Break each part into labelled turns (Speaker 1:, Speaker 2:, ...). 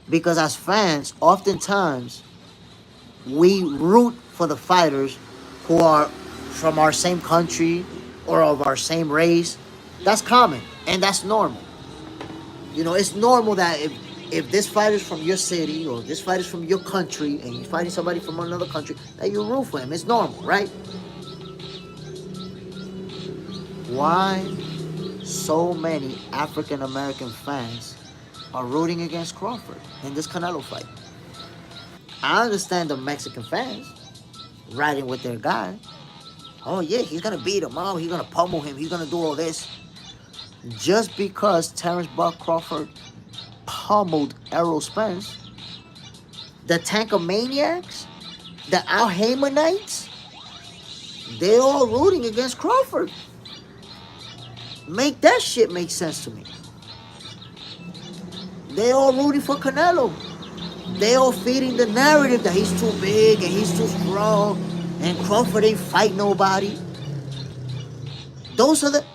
Speaker 1: Because as fans, oftentimes we root for the fighters who are from our same country or of our same race. That's common and that's normal. You know, it's normal that if this fighter's from your city or this fighter's from your country and you're fighting somebody from another country, that you root for him. It's normal, right? Why so many African American fans are rooting against Crawford in this Canelo fight? I understand the Mexican fans riding with their guy. Oh yeah, he's gonna beat him up, he's gonna pummel him, he's gonna do all this. Just because Terence Buck Crawford pummeled Errol Spence, the Tankamaniacs, the Al Haymanites, they're all rooting against Crawford. Make that shit make sense to me. They all rooting for Canelo. They all feeding the narrative that he's too big and he's too strong and Crawford ain't fight nobody. Those are the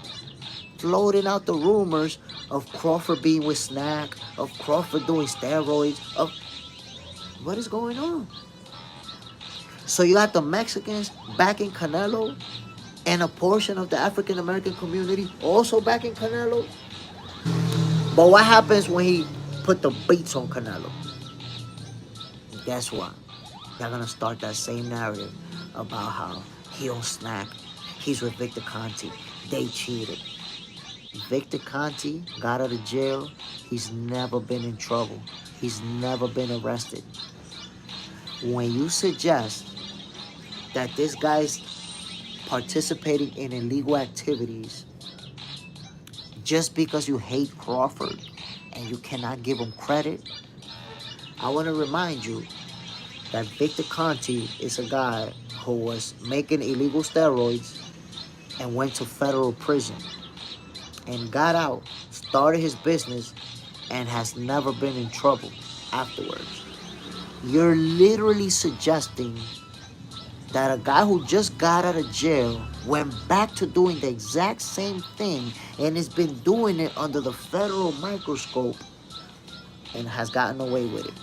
Speaker 1: floating out the rumors of Crawford being with Snack, of Crawford doing steroids, of what is going on. So you got the Mexicans backing Canelo and a portion of the African American community also backing Canelo. But what happens when he put the beats on Canelo? Guess what? They're gonna start that same narrative about how he on Snack, he's with Victor Conte, they cheated. Victor Conte got out of jail. He's never been in trouble. He's never been arrested. When you suggest that this guy's participating in illegal activities just because you hate Crawford and you cannot give him credit, I want to remind you that Victor Conte is a guy who was making illegal steroids and went to federal prison and got out, started his business, and has never been in trouble afterwards. You're literally suggesting that a guy who just got out of jail went back to doing the exact same thing and has been doing it under the federal microscope and has gotten away with it.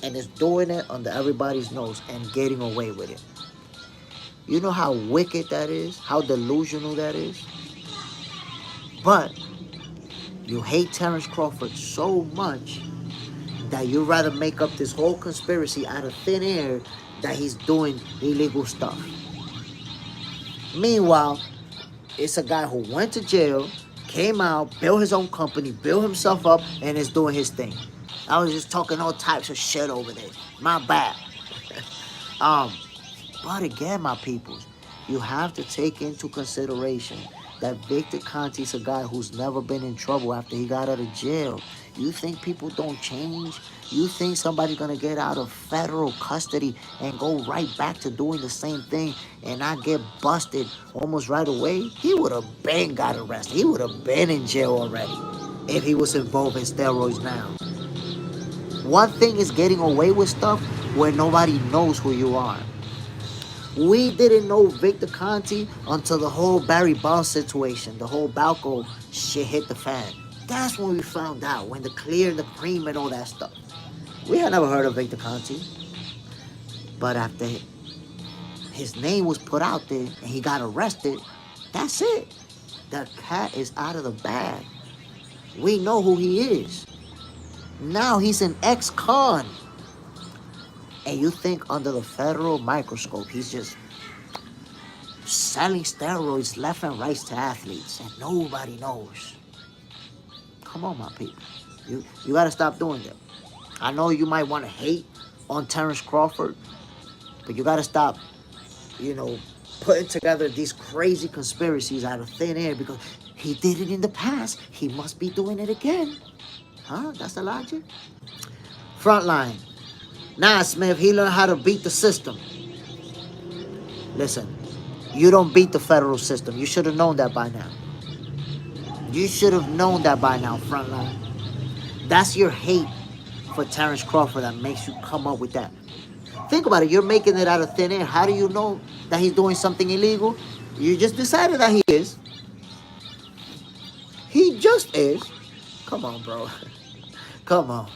Speaker 1: And is doing it under everybody's nose and getting away with it. You know how wicked that is? How delusional that is? But you hate Terence Crawford so much that you'd rather make up this whole conspiracy out of thin air that he's doing illegal stuff. Meanwhile, it's a guy who went to jail, came out, built his own company, built himself up, and is doing his thing. I was just talking all types of shit over there. My bad. But again, my peoples, you have to take into consideration that Victor Conte's a guy who's never been in trouble after he got out of jail. You think people don't change? You think somebody's gonna get out of federal custody and go right back to doing the same thing and not get busted almost right away? He would have been got arrested. He would have been in jail already if he was involved in steroids now. One thing is getting away with stuff where nobody knows who you are. We didn't know Victor Conte until the whole Barry Bonds situation, the whole Balco shit hit the fan. That's when we found out, when the clear and the cream and all that stuff. We had never heard of Victor Conte. But after his name was put out there and he got arrested, that's it. The cat is out of the bag. We know who he is. Now he's an ex-con. And you think under the federal microscope, he's just selling steroids left and right to athletes and nobody knows. Come on, my people. You got to stop doing that. I know you might want to hate on Terence Crawford, but you got to stop, putting together these crazy conspiracies out of thin air because he did it in the past. He must be doing it again. Huh? That's the logic? Frontline. Nah, Smith, he learned how to beat the system. Listen, you don't beat the federal system. You should have known that by now. You should have known that by now, Frontline. That's your hate for Terence Crawford that makes you come up with that. Think about it. You're making it out of thin air. How do you know that he's doing something illegal? You just decided that he is. He just is. Come on, bro. Come on.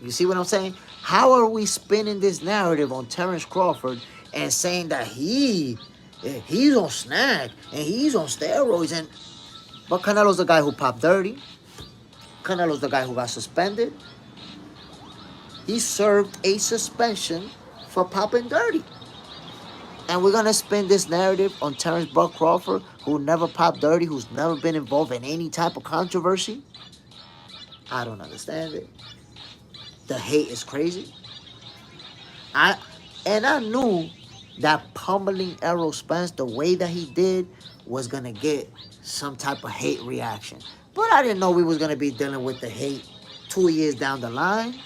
Speaker 1: You see what I'm saying? How are we spinning this narrative on Terence Crawford and saying that he's on snack and he's on steroids, but Canelo's the guy who popped dirty. Canelo's the guy who got suspended. He served a suspension for popping dirty. And we're gonna spin this narrative on Terence Buck Crawford, who never popped dirty, who's never been involved in any type of controversy. I don't understand it. The hate is crazy. I knew that pummeling Errol Spence the way that he did was gonna get some type of hate reaction. But I didn't know we was gonna be dealing with the hate 2 years down the line.